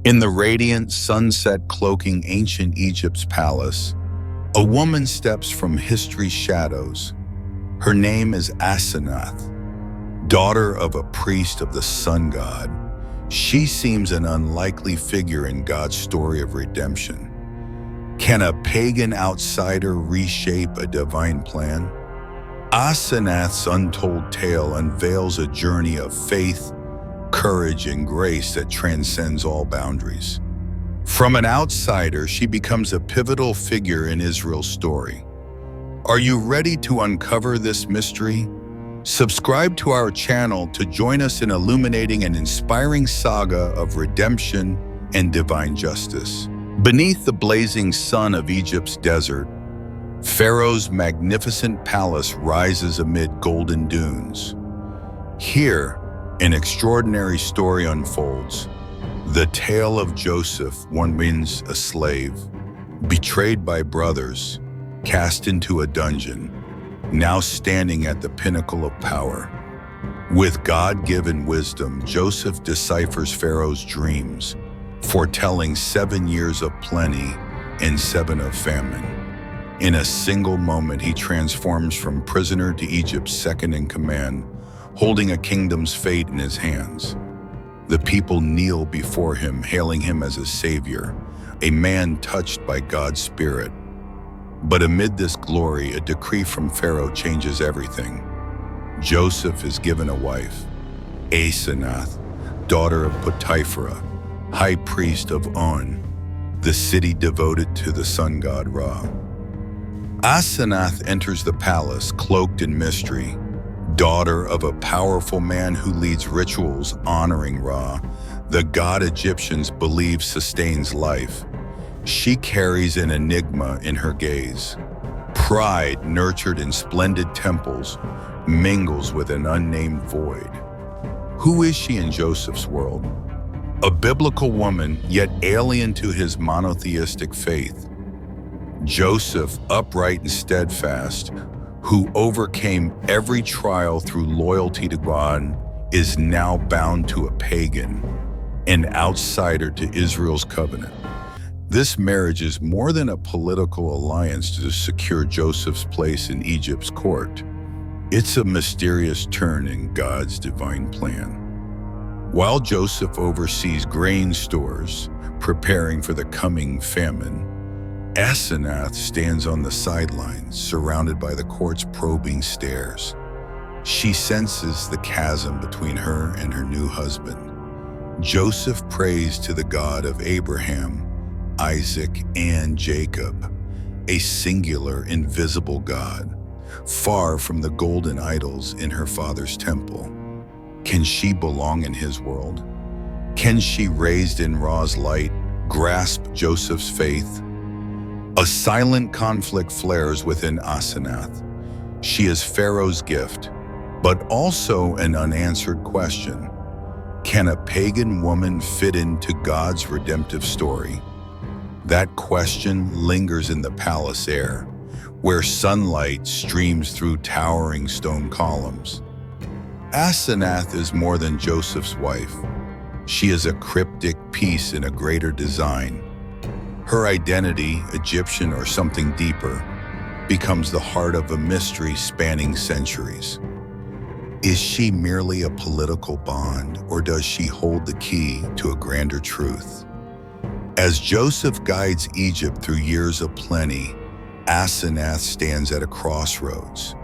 In the radiant sunset cloaking ancient Egypt's palace, a woman steps from history's shadows. Her name is Asenath, daughter of a priest of the sun god. She seems an unlikely figure in God's story of redemption. Can a pagan outsider reshape a divine plan? Asenath's untold tale unveils a journey of faith, courage, and grace that transcends all boundaries. From an outsider, she becomes a pivotal figure in Israel's story. Are you ready to uncover this mystery? Subscribe to our channel to join us in illuminating an inspiring saga of redemption and divine justice. Beneath the blazing sun of Egypt's desert, Pharaoh's magnificent palace rises amid golden dunes. Here, an extraordinary story unfolds. The tale of Joseph, once a slave, betrayed by brothers, cast into a dungeon, now standing at the pinnacle of power. With God-given wisdom, Joseph deciphers Pharaoh's dreams, foretelling 7 years of plenty and 7 of famine. In a single moment, he transforms from prisoner to Egypt's second-in-command, holding a kingdom's fate in his hands. The people kneel before him, hailing him as a savior, a man touched by God's Spirit. But amid this glory, a decree from Pharaoh changes everything. Joseph is given a wife, Asenath, daughter of Potiphar, high priest of On, the city devoted to the sun god Ra. Asenath enters the palace cloaked in mystery, daughter of a powerful man who leads rituals honoring Ra, the god Egyptians believe sustains life. She carries an enigma in her gaze. Pride, nurtured in splendid temples, mingles with an unnamed void. Who is she in Joseph's world? A biblical woman, yet alien to his monotheistic faith. Joseph, upright and steadfast, who overcame every trial through loyalty to God, is now bound to a pagan, an outsider to Israel's covenant. This marriage is more than a political alliance to secure Joseph's place in Egypt's court. It's a mysterious turn in God's divine plan. While Joseph oversees grain stores, preparing for the coming famine, Asenath stands on the sidelines, surrounded by the court's probing stares. She senses the chasm between her and her new husband. Joseph prays to the God of Abraham, Isaac, and Jacob, a singular, invisible God, far from the golden idols in her father's temple. Can she belong in his world? Can she, raised in Ra's light, grasp Joseph's faith? A silent conflict flares within Asenath. She is Pharaoh's gift, but also an unanswered question. Can a pagan woman fit into God's redemptive story? That question lingers in the palace air, where sunlight streams through towering stone columns. Asenath is more than Joseph's wife. She is a cryptic piece in a greater design. Her identity, Egyptian or something deeper, becomes the heart of a mystery spanning centuries. Is she merely a political bond, or does she hold the key to a grander truth? As Joseph guides Egypt through years of plenty, Asenath stands at a crossroads.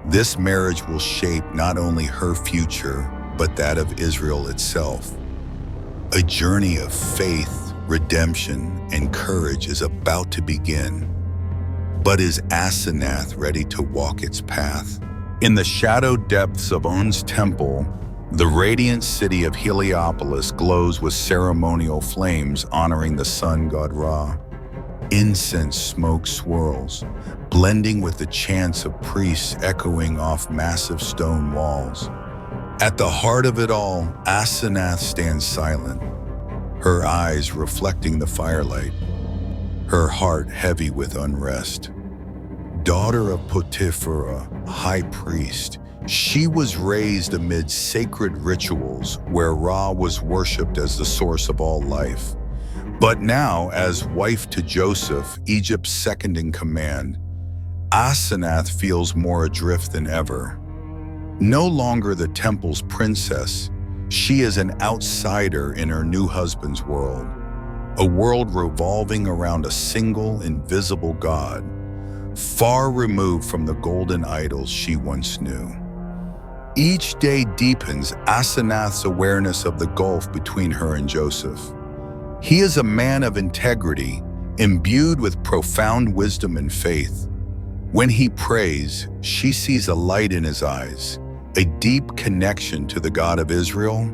This marriage will shape not only her future, but that of Israel itself. A journey of faith, redemption, and courage is about to begin. But is Asenath ready to walk its path? In the shadowed depths of On's temple, the radiant city of Heliopolis glows with ceremonial flames honoring the sun god Ra. Incense smoke swirls, blending with the chants of priests echoing off massive stone walls. At the heart of it all, Asenath stands silent, her eyes reflecting the firelight, her heart heavy with unrest. Daughter of Potiphar, high priest, she was raised amid sacred rituals where Ra was worshipped as the source of all life. But now, as wife to Joseph, Egypt's second in command, Asenath feels more adrift than ever. No longer the temple's princess, she is an outsider in her new husband's world, a world revolving around a single, invisible God, far removed from the golden idols she once knew. Each day deepens Asenath's awareness of the gulf between her and Joseph. He is a man of integrity, imbued with profound wisdom and faith. When he prays, she sees a light in his eyes, a deep connection to the God of Israel,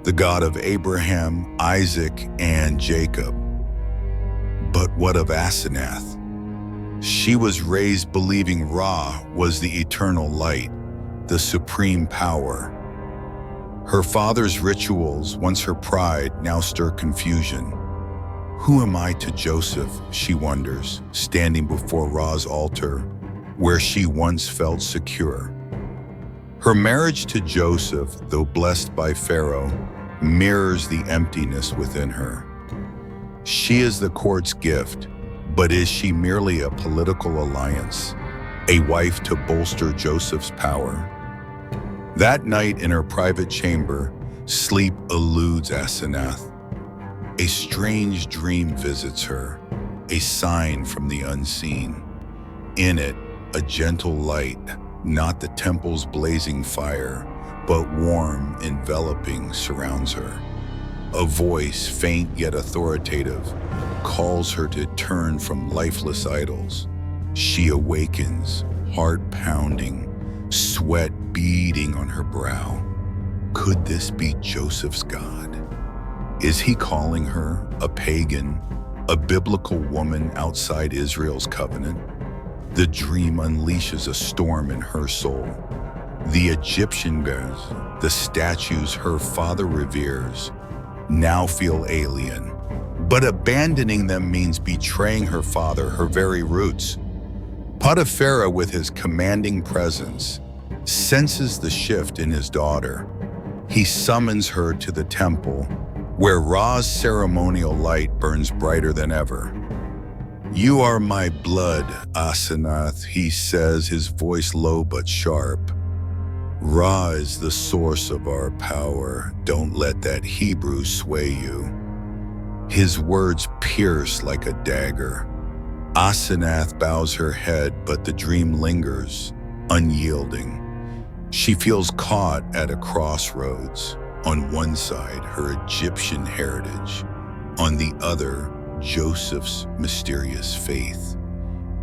the God of Abraham, Isaac, and Jacob. But what of Asenath? She was raised believing Ra was the eternal light, the supreme power. Her father's rituals, once her pride, now stir confusion. Who am I to Joseph, she wonders, standing before Ra's altar, where she once felt secure. Her marriage to Joseph, though blessed by Pharaoh, mirrors the emptiness within her. She is the court's gift, but is she merely a political alliance, a wife to bolster Joseph's power? That night in her private chamber, sleep eludes Asenath. A strange dream visits her, a sign from the unseen. In it, a gentle light, not the temple's blazing fire, but warm, enveloping, surrounds her. A voice, faint yet authoritative, calls her to turn from lifeless idols. She awakens, heart pounding, sweat beading on her brow. Could this be Joseph's God? Is he calling her a pagan, a biblical woman outside Israel's covenant? The dream unleashes a storm in her soul. The Egyptian gods, the statues her father reveres, now feel alien. But abandoning them means betraying her father, her very roots. Potiphar, with his commanding presence, senses the shift in his daughter. He summons her to the temple, where Ra's ceremonial light burns brighter than ever. "You are my blood, Asenath," he says, his voice low but sharp. "Ra is the source of our power. Don't let that Hebrew sway you." His words pierce like a dagger. Asenath bows her head, but the dream lingers, unyielding. She feels caught at a crossroads. On one side, her Egyptian heritage. On the other, Joseph's mysterious faith.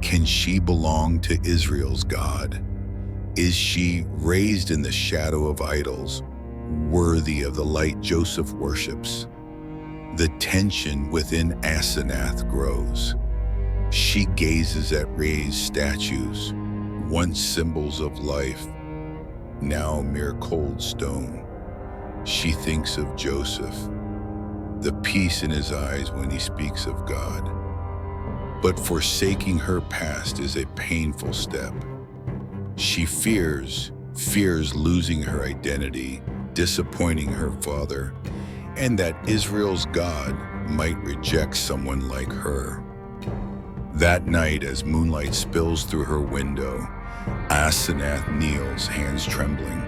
Can she belong to Israel's God? Is she, raised in the shadow of idols, worthy of the light Joseph worships? The tension within Asenath grows. She gazes at raised statues, once symbols of life, now mere cold stone. She thinks of Joseph, the peace in his eyes when he speaks of God. But forsaking her past is a painful step. She fears losing her identity, disappointing her father, and that Israel's God might reject someone like her. That night, as moonlight spills through her window, Asenath kneels, hands trembling.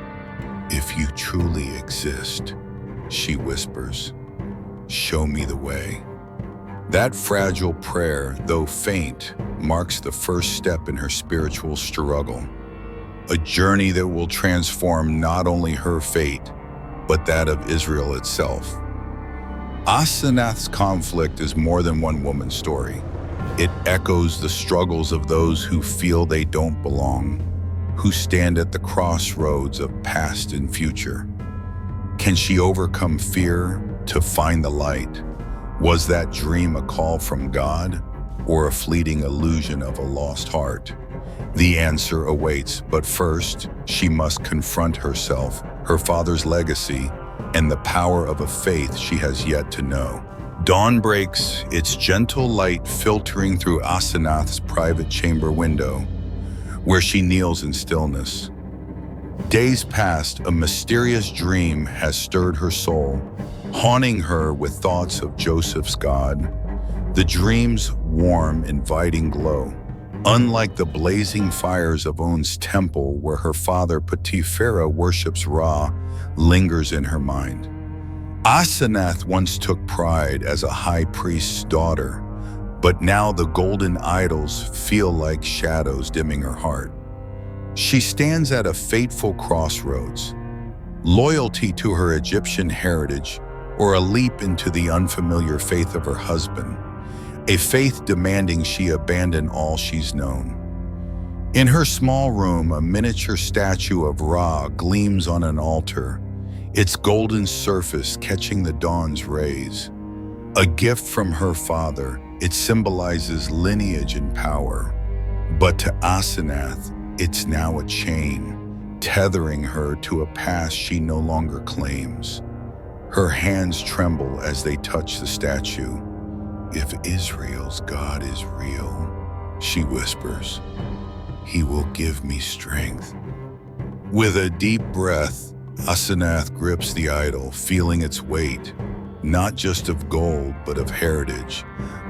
"If you truly exist," she whispers, "show me the way." That fragile prayer, though faint, marks the first step in her spiritual struggle, a journey that will transform not only her fate, but that of Israel itself. Asenath's conflict is more than one woman's story. It echoes the struggles of those who feel they don't belong, who stand at the crossroads of past and future. Can she overcome fear to find the light? Was that dream a call from God, or a fleeting illusion of a lost heart? The answer awaits, but first, she must confront herself, her father's legacy, and the power of a faith she has yet to know. Dawn breaks, its gentle light filtering through Asenath's private chamber window, where she kneels in stillness. Days past, a mysterious dream has stirred her soul, haunting her with thoughts of Joseph's God. The dream's warm, inviting glow, unlike the blazing fires of On's temple where her father Potipharah worships Ra, lingers in her mind. Asenath once took pride as a high priest's daughter, but now the golden idols feel like shadows dimming her heart. She stands at a fateful crossroads: loyalty to her Egyptian heritage or a leap into the unfamiliar faith of her husband, a faith demanding she abandon all she's known. In her small room, a miniature statue of Ra gleams on an altar, its golden surface catching the dawn's rays. A gift from her father, it symbolizes lineage and power. But to Asenath, it's now a chain, tethering her to a past she no longer claims. Her hands tremble as they touch the statue. "If Israel's God is real," she whispers, "he will give me strength." With a deep breath, Asenath grips the idol, feeling its weight, not just of gold, but of heritage,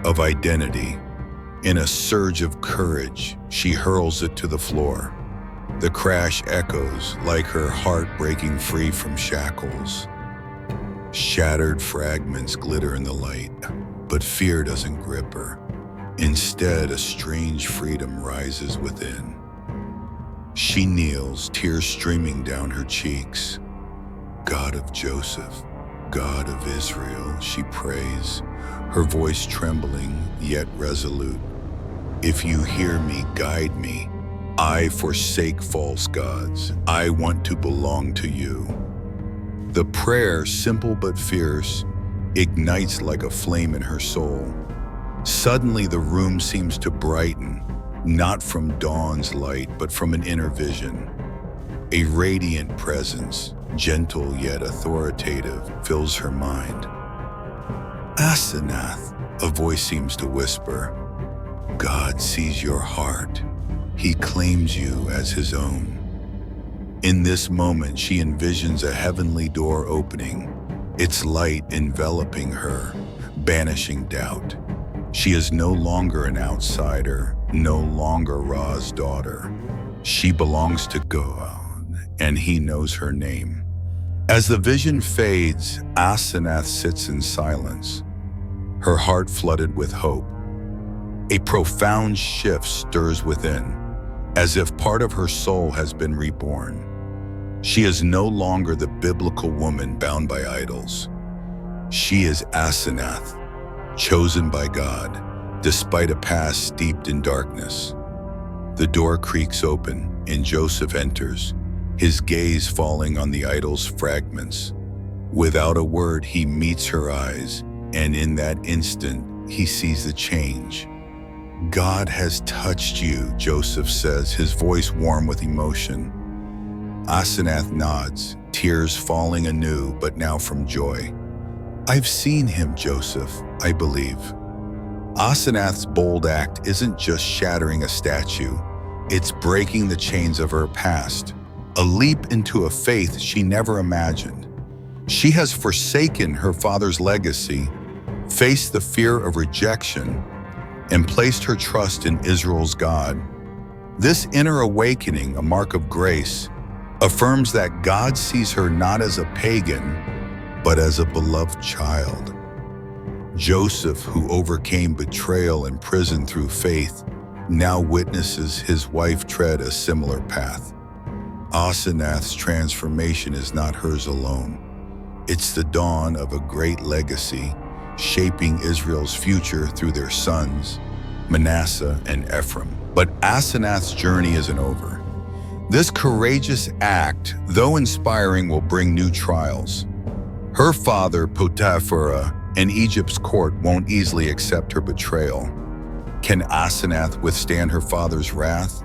of identity. In a surge of courage, she hurls it to the floor. The crash echoes like her heart breaking free from shackles. Shattered fragments glitter in the light, but fear doesn't grip her. Instead, a strange freedom rises within. She kneels, tears streaming down her cheeks. "God of Joseph, God of Israel," she prays, her voice trembling yet resolute. "If you hear me, guide me. I forsake false gods. I want to belong to you." The prayer, simple but fierce, ignites like a flame in her soul. Suddenly the room seems to brighten, not from dawn's light, but from an inner vision. A radiant presence, gentle yet authoritative, fills her mind. "Asenath," a voice seems to whisper, "God sees your heart. He claims you as his own." In this moment, she envisions a heavenly door opening, its light enveloping her, banishing doubt. She is no longer an outsider, no longer Ra's daughter. She belongs to God, and he knows her name. As the vision fades, Asenath sits in silence, her heart flooded with hope. A profound shift stirs within, as if part of her soul has been reborn. She is no longer the biblical woman bound by idols. She is Asenath, chosen by God, despite a past steeped in darkness. The door creaks open, and Joseph enters, his gaze falling on the idol's fragments. Without a word, he meets her eyes, and in that instant, he sees the change. "God has touched you," Joseph says, his voice warm with emotion. Asenath nods, tears falling anew, but now from joy. "I've seen him, Joseph, I believe." Asenath's bold act isn't just shattering a statue, it's breaking the chains of her past, a leap into a faith she never imagined. She has forsaken her father's legacy, faced the fear of rejection, and placed her trust in Israel's God. This inner awakening, a mark of grace, affirms that God sees her not as a pagan, but as a beloved child. Joseph, who overcame betrayal and prison through faith, now witnesses his wife tread a similar path. Asenath's transformation is not hers alone. It's the dawn of a great legacy, shaping Israel's future through their sons, Manasseh and Ephraim. But Asenath's journey isn't over. This courageous act, though inspiring, will bring new trials. Her father, Potipharah, and Egypt's court won't easily accept her betrayal. Can Asenath withstand her father's wrath?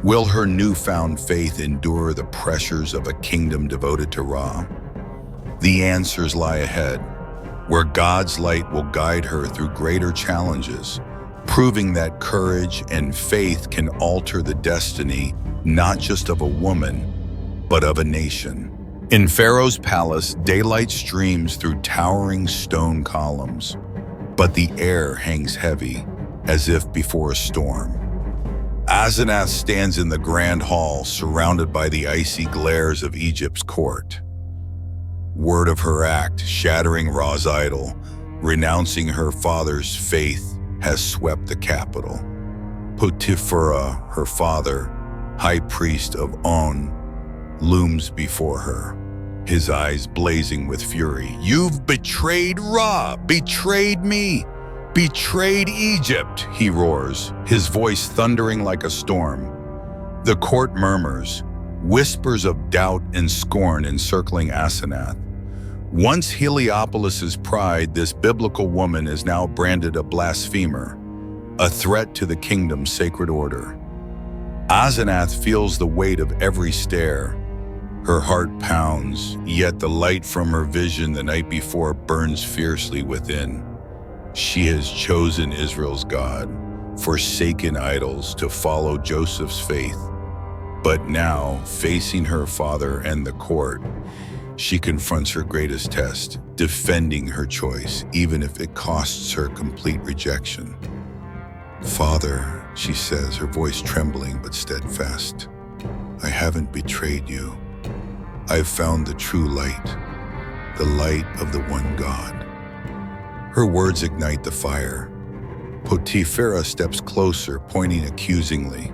Will her newfound faith endure the pressures of a kingdom devoted to Ra? The answers lie ahead, where God's light will guide her through greater challenges, proving that courage and faith can alter the destiny not just of a woman, but of a nation. In Pharaoh's palace, daylight streams through towering stone columns, but the air hangs heavy, as if before a storm. Asenath stands in the grand hall, surrounded by the icy glares of Egypt's court. Word of her act, shattering Ra's idol, renouncing her father's faith, has swept the capital. Potiphera, her father, high priest of On, looms before her, his eyes blazing with fury. "You've betrayed Ra, betrayed me, betrayed Egypt," he roars, his voice thundering like a storm. The court murmurs, whispers of doubt and scorn encircling Asenath. Once Heliopolis's pride, this biblical woman is now branded a blasphemer, a threat to the kingdom's sacred order. Asenath feels the weight of every stare. Her heart pounds, yet the light from her vision the night before burns fiercely within. She has chosen Israel's God, forsaken idols to follow Joseph's faith. But now, facing her father and the court, she confronts her greatest test, defending her choice, even if it costs her complete rejection. "Father," she says, her voice trembling but steadfast, "I haven't betrayed you. I've found the true light, the light of the one God." Her words ignite the fire. Potiphera steps closer, pointing accusingly.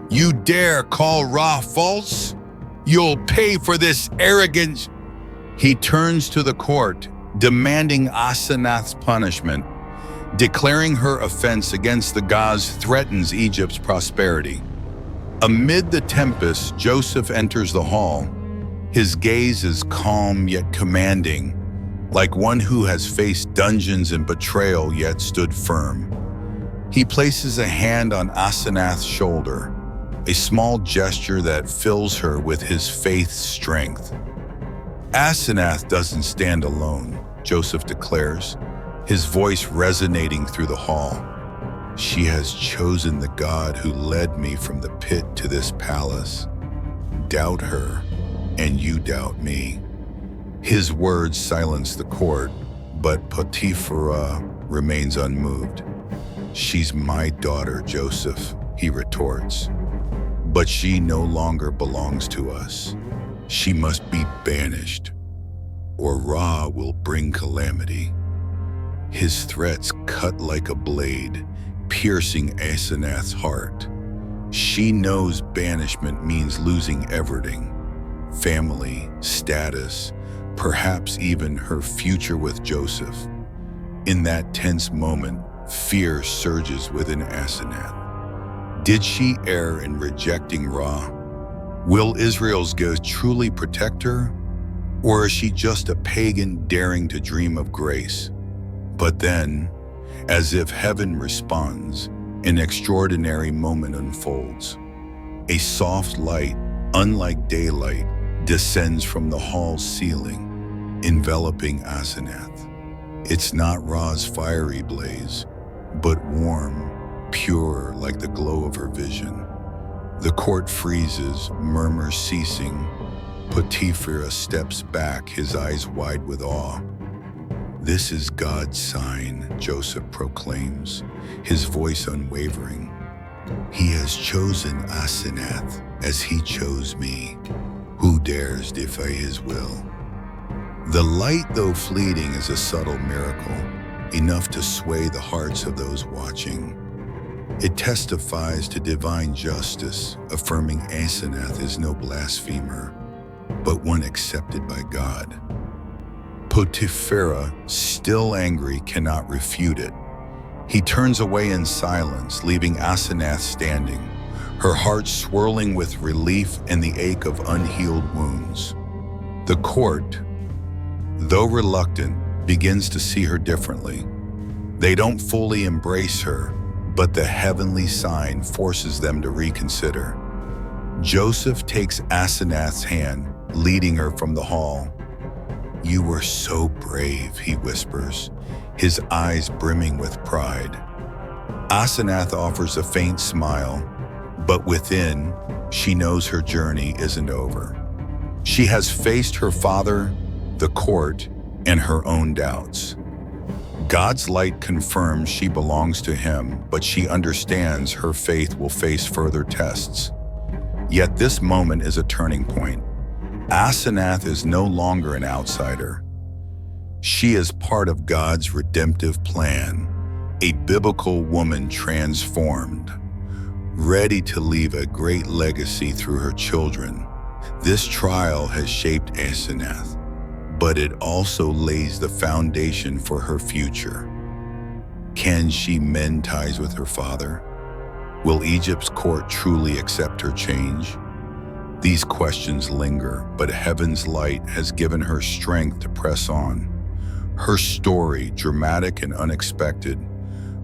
"You dare call Ra false? You'll pay for this arrogance." He turns to the court, demanding Asenath's punishment. Declaring her offense against the gods threatens Egypt's prosperity. Amid the tempest, Joseph enters the hall. His gaze is calm yet commanding, like one who has faced dungeons and betrayal yet stood firm. He places a hand on Asenath's shoulder, a small gesture that fills her with his faith's strength. "Asenath doesn't stand alone," Joseph declares, his voice resonating through the hall. "She has chosen the God who led me from the pit to this palace. Doubt her, and you doubt me." His words silence the court, but Potiphera remains unmoved. "She's my daughter, Joseph," he retorts. "But she no longer belongs to us. She must be banished, or Ra will bring calamity." His threats cut like a blade, piercing Asenath's heart. She knows banishment means losing everything: family, status, perhaps even her future with Joseph. In that tense moment, fear surges within Asenath. Did she err in rejecting Ra? Will Israel's God truly protect her? Or is she just a pagan daring to dream of grace? But then, as if heaven responds, an extraordinary moment unfolds. A soft light, unlike daylight, descends from the hall's ceiling, enveloping Asenath. It's not Ra's fiery blaze, but warm, pure like the glow of her vision. The court freezes, murmurs ceasing. Potiphera steps back, his eyes wide with awe. "This is God's sign," Joseph proclaims, his voice unwavering. "He has chosen Asenath as he chose me. Who dares defy his will?" The light, though fleeting, is a subtle miracle, enough to sway the hearts of those watching. It testifies to divine justice, affirming Asenath is no blasphemer, but one accepted by God. Potiphera, still angry, cannot refute it. He turns away in silence, leaving Asenath standing, her heart swirling with relief and the ache of unhealed wounds. The court, though reluctant, begins to see her differently. They don't fully embrace her, but the heavenly sign forces them to reconsider. Joseph takes Asenath's hand, leading her from the hall. "You were so brave," he whispers, his eyes brimming with pride. Asenath offers a faint smile, but within, she knows her journey isn't over. She has faced her father, the court, and her own doubts. God's light confirms she belongs to him, but she understands her faith will face further tests. Yet this moment is a turning point. Asenath is no longer an outsider. She is part of God's redemptive plan, a biblical woman transformed, ready to leave a great legacy through her children. This trial has shaped Asenath, but it also lays the foundation for her future. Can she mend ties with her father? Will Egypt's court truly accept her change? These questions linger, but heaven's light has given her strength to press on. Her story, dramatic and unexpected,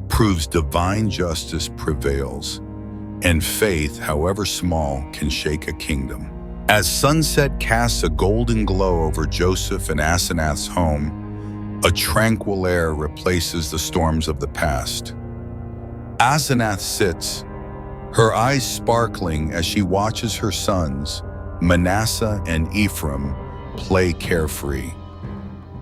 proves divine justice prevails, and faith, however small, can shake a kingdom. As sunset casts a golden glow over Joseph and Asenath's home, a tranquil air replaces the storms of the past. Asenath sits, her eyes sparkling as she watches her sons, Manasseh and Ephraim, play carefree.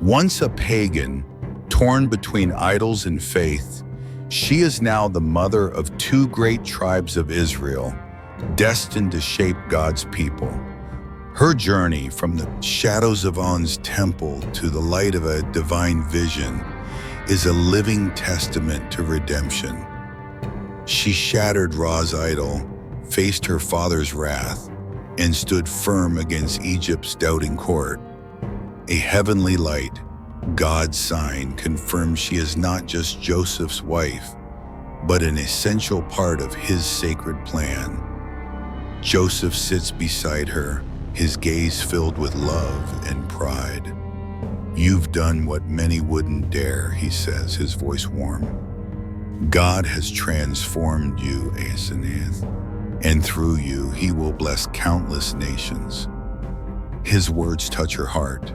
Once a pagan, torn between idols and faith, she is now the mother of two great tribes of Israel, destined to shape God's people. Her journey from the shadows of On's temple to the light of a divine vision is a living testament to redemption. She shattered Ra's idol, faced her father's wrath, and stood firm against Egypt's doubting court. A heavenly light, God's sign, confirms she is not just Joseph's wife, but an essential part of his sacred plan. Joseph sits beside her, his gaze filled with love and pride. "You've done what many wouldn't dare," he says, his voice warm. "God has transformed you, Asenath, and through you he will bless countless nations." His words touch her heart.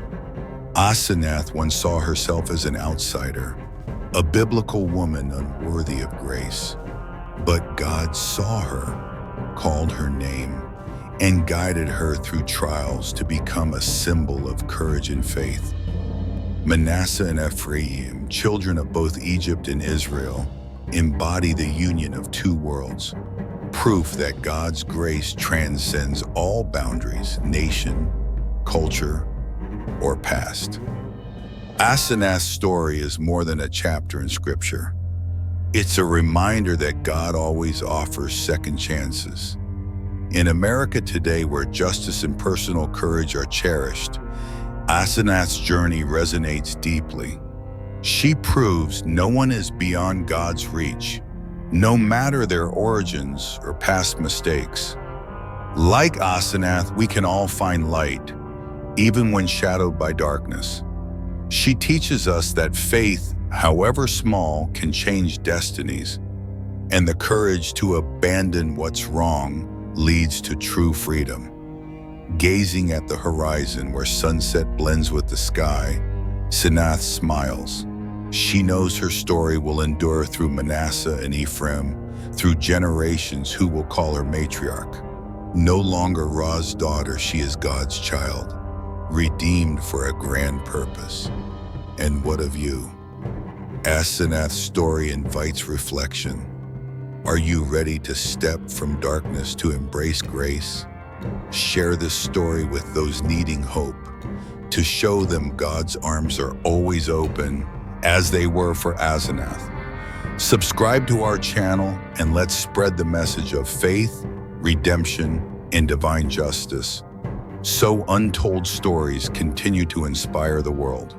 Asenath once saw herself as an outsider, a biblical woman unworthy of grace. But God saw her, called her name, and guided her through trials to become a symbol of courage and faith. Manasseh and Ephraim, children of both Egypt and Israel, embody the union of two worlds, proof that God's grace transcends all boundaries, nation, culture, or past. Asenath's story is more than a chapter in Scripture. It's a reminder that God always offers second chances. In America today, where justice and personal courage are cherished, Asenath's journey resonates deeply. She proves no one is beyond God's reach, no matter their origins or past mistakes. Like Asenath, we can all find light, even when shadowed by darkness. She teaches us that faith, however small, can change destinies, and the courage to abandon what's wrong leads to true freedom. Gazing at the horizon where sunset blends with the sky, Asenath smiles. She knows her story will endure through Manasseh and Ephraim, through generations who will call her matriarch. No longer Ra's daughter, she is God's child, redeemed for a grand purpose. And what of you? Asenath's story invites reflection. Are you ready to step from darkness to embrace grace? Share this story with those needing hope, to show them God's arms are always open, as they were for Asenath. Subscribe to our channel and let's spread the message of faith, redemption, and divine justice, so untold stories continue to inspire the world.